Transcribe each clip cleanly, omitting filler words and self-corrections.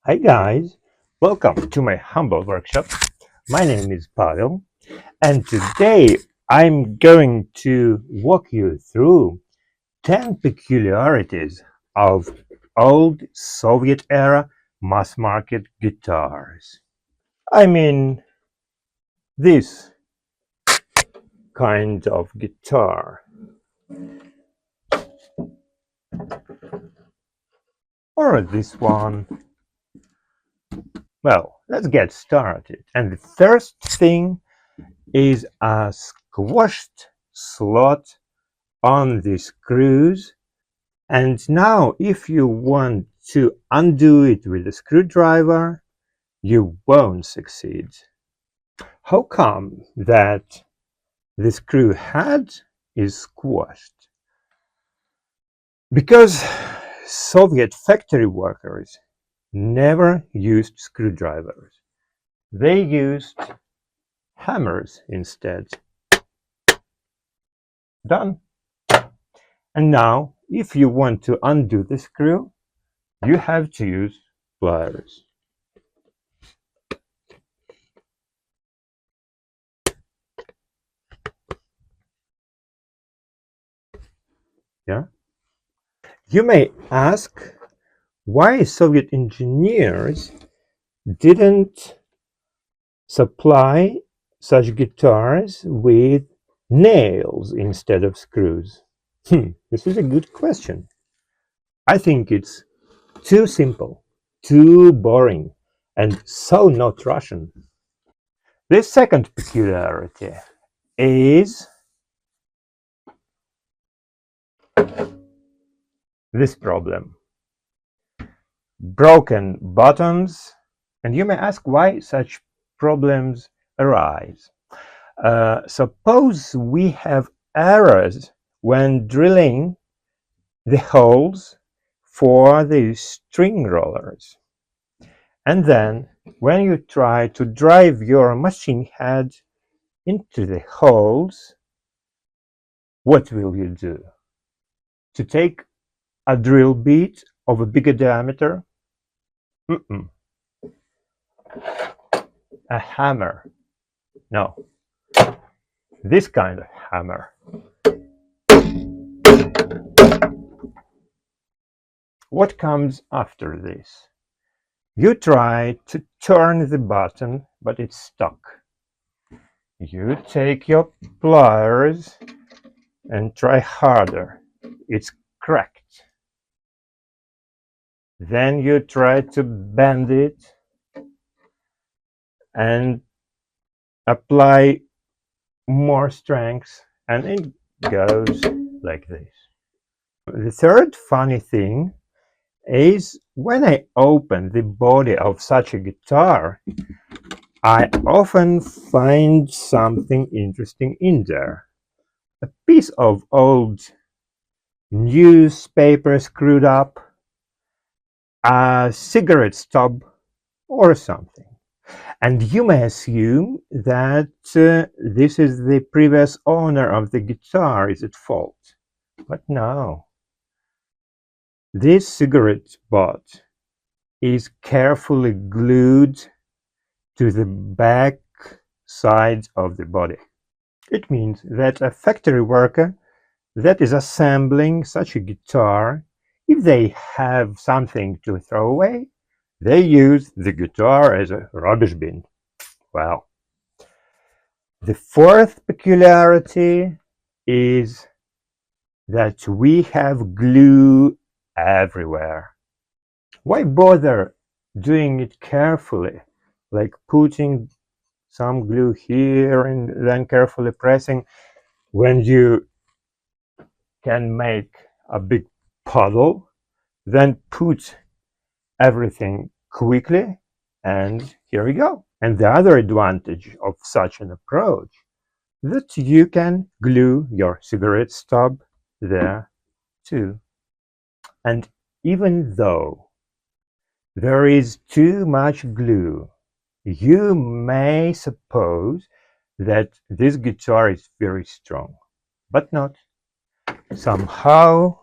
Hi guys, welcome to my humble workshop. My name is Pavel, and today I'm going to walk you through 10 peculiarities of old Soviet era mass market guitars. I mean, this kind of guitar, or this one. Well, let's get started. And the first thing is a squashed slot on the screws. And now if you want to undo it with a screwdriver, you won't succeed. How come that the screw head is squashed? Because Soviet factory workers never used screwdrivers. They used hammers instead. Done. And now, if you want to undo the screw, you have to use pliers. Yeah? You may ask why Soviet engineers didn't supply such guitars with nails instead of screws. This is a good question. I think it's too simple, too boring, and so not Russian. The second peculiarity is this problem. Broken buttons, and you may ask why such problems arise. Suppose we have errors when drilling the holes for the string rollers. And then when you try to drive your machine head into the holes, what will you do? To take a drill bit of a bigger diameter? Mm-mm. A hammer. No. This kind of hammer. What comes after this? You try to turn the button, but it's stuck. You take your pliers and try harder. It's cracked. Then you try to bend it and apply more strength, and it goes like this. The third funny thing is when I open the body of such a guitar, I often find something interesting in there. A piece of old newspaper screwed up, a cigarette stub, or something. And you may assume that this is the previous owner of the guitar is at fault. But no. This cigarette butt is carefully glued to the back sides of the body. It means that a factory worker that is assembling such a guitar, if they have something to throw away, they use the guitar as a rubbish bin. Well, the fourth peculiarity is that we have glue everywhere. Why bother doing it carefully, like putting some glue here and then carefully pressing, when you can make a big puddle, then put everything quickly, and here we go. And the other advantage of such an approach that you can glue your cigarette stub there too. And even though there is too much glue, you may suppose that this guitar is very strong, but not. Somehow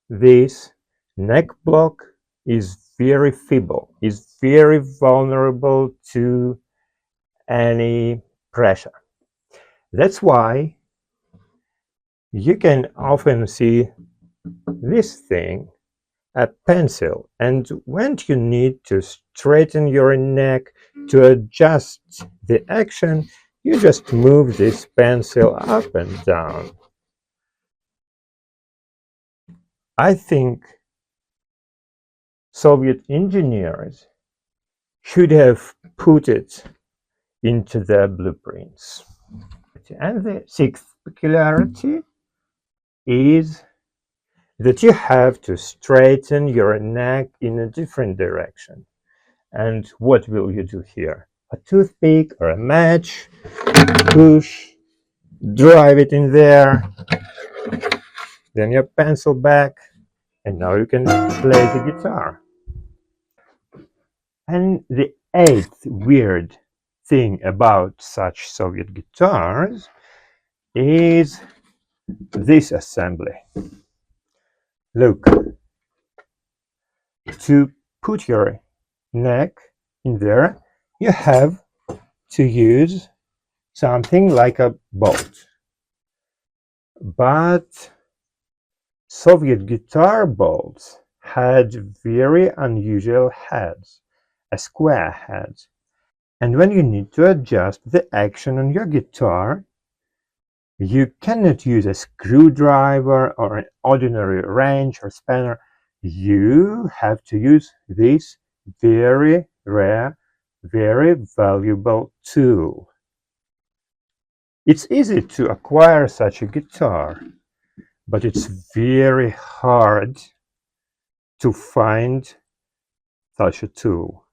this neck block is very feeble, is very vulnerable to any pressure. That's why you can often see this thing, a pencil, and when you need to straighten your neck to adjust the action, you just move this pencil up and down. I think Soviet engineers should have put it into their blueprints. And the sixth peculiarity is that you have to straighten your neck in a different direction. And what will you do here? A toothpick or a match, push, drive it in there, then your pencil back, and now you can play the guitar. And the eighth weird thing about such Soviet guitars is this assembly. Look, to put your neck in there, you have to use something like a bolt. But Soviet guitar bolts had very unusual heads, a square head. And when you need to adjust the action on your guitar, you cannot use a screwdriver or an ordinary wrench or spanner. You have to use this very rare, very valuable tool. It's easy to acquire such a guitar, but it's very hard to find such a tool.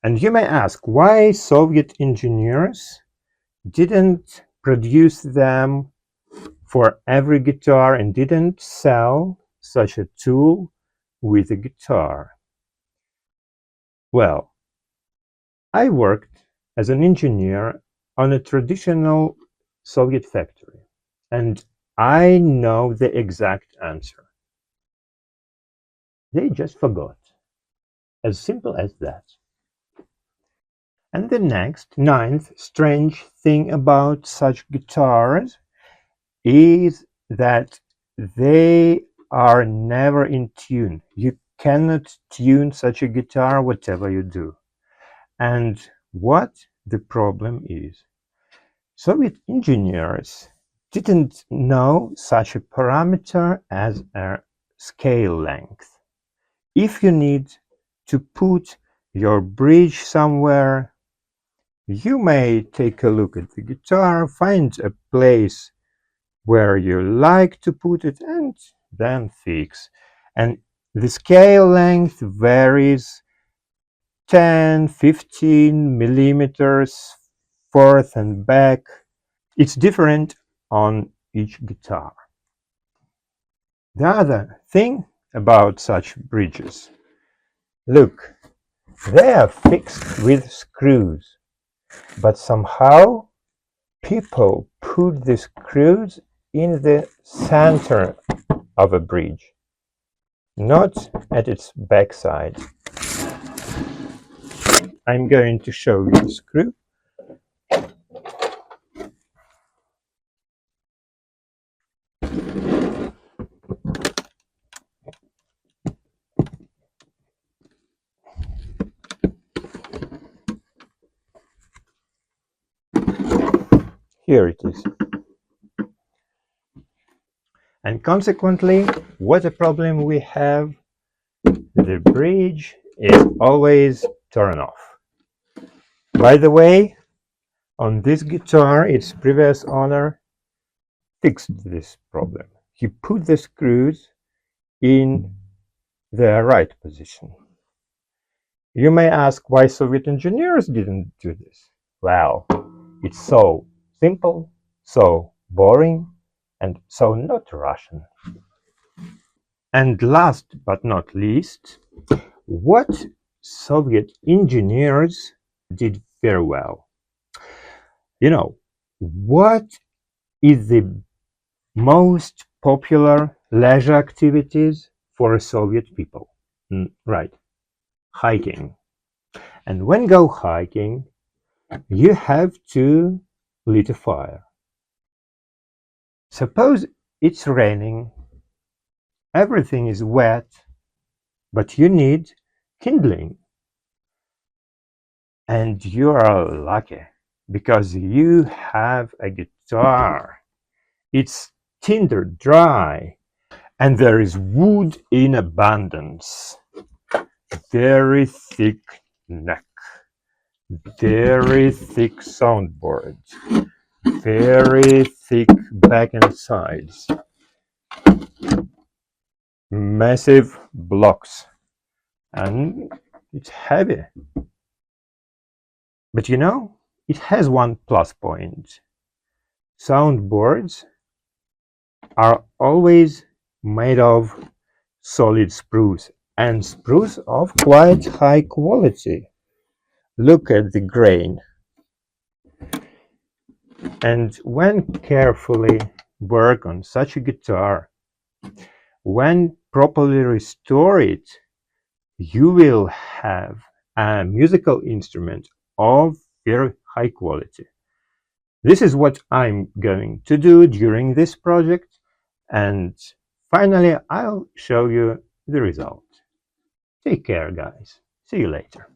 And you may ask why Soviet engineers didn't produce them for every guitar and didn't sell such a tool with a guitar. Well, I worked as an engineer on a traditional Soviet factory, and I know the exact answer. They just forgot. As simple as that. And the next, ninth, strange thing about such guitars is that they are never in tune. You cannot tune such a guitar whatever you do. And what the problem is? Soviet engineers didn't know such a parameter as a scale length. If you need to put your bridge somewhere, you may take a look at the guitar, find a place where you like to put it, and then fix. And the scale length varies 10, 15 millimeters forth and back. It's different on each guitar. The other thing about such bridges, look, they are fixed with screws, but somehow people put the screws in the center of a bridge, not at its backside. I'm going to show you the screw. Here it is. And consequently, what a problem we have, the bridge is always torn off. By the way, on this guitar, its previous owner fixed this problem. He put the screws in the right position. You may ask why Soviet engineers didn't do this. Well, it's so simple, so boring, and so not Russian. And last but not least, what Soviet engineers did very well. You know, what is the most popular leisure activities for Soviet people? Right, hiking. And when go hiking, you have to lit a fire. Suppose it's raining, everything is wet, but you need kindling. And you are lucky because you have a guitar. It's tinder dry and there is wood in abundance. Very thick neck, very thick soundboard, very thick back and sides, massive blocks, and it's heavy. But you know, it has one plus point. Soundboards are always made of solid spruce, and spruce of quite high quality. Look at the grain. And when carefully work on such a guitar, when properly restore it, you will have a musical instrument of very high quality. This is what I'm going to do during this project, and finally I'll show you the result. Take care, guys. See you later.